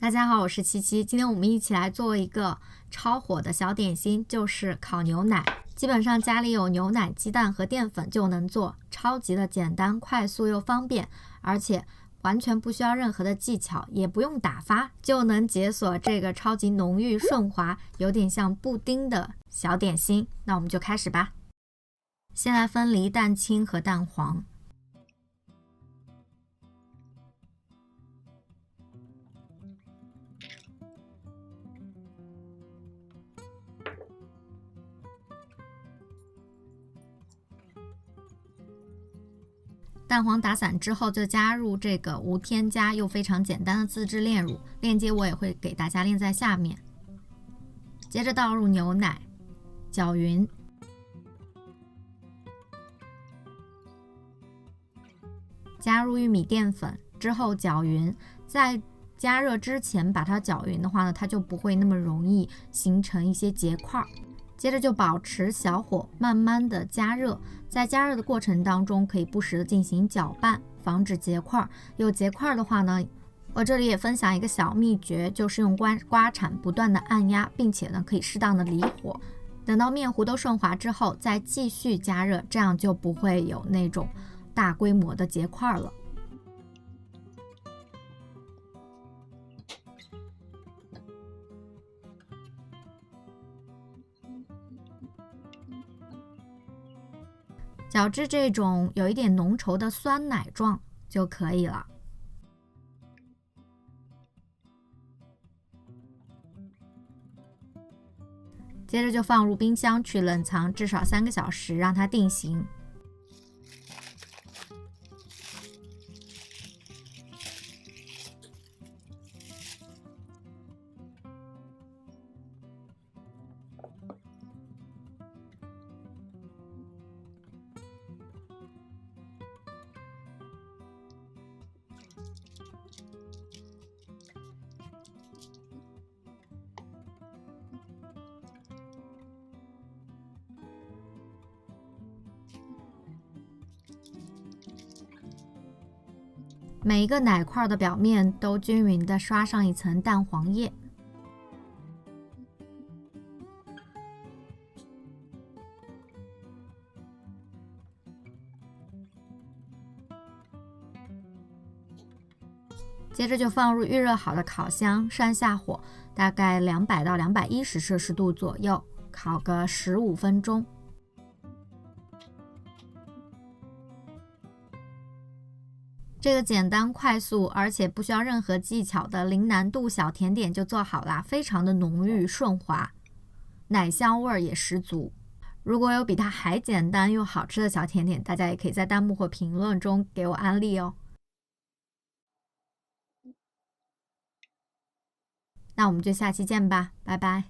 大家好，我是七七。今天我们一起来做一个超火的小点心，就是烤牛奶。基本上家里有牛奶、鸡蛋和淀粉就能做，超级的简单、快速又方便，而且完全不需要任何的技巧，也不用打发，就能解锁这个超级浓郁顺滑，有点像布丁的小点心。那我们就开始吧。先来分离蛋清和蛋黄。蛋黄打散之后，就加入这个无添加又非常简单的自制炼乳，链接我也会给大家链在下面。接着倒入牛奶，搅匀，加入玉米淀粉之后搅匀，在加热之前把它搅匀的话呢，它就不会那么容易形成一些结块。接着就保持小火，慢慢的加热，在加热的过程当中，可以不时的进行搅拌，防止结块。有结块的话呢，我这里也分享一个小秘诀，就是用刮铲不断的按压，并且呢可以适当的离火，等到面糊都顺滑之后，再继续加热，这样就不会有那种大规模的结块了。搅至这种有一点浓稠的酸奶状就可以了。接着就放入冰箱去冷藏至少3个小时，让它定型。每一个奶块的表面都均匀地刷上一层蛋黄液。接着就放入预热好的烤箱，上下火，大概200到210摄氏度左右，烤个15分钟。这个简单快速而且不需要任何技巧的零难度小甜点就做好啦，非常的浓郁顺滑，奶香味儿也十足。如果有比它还简单又好吃的小甜点，大家也可以在弹幕或评论中给我安利哦。那我们就下期见吧，拜拜。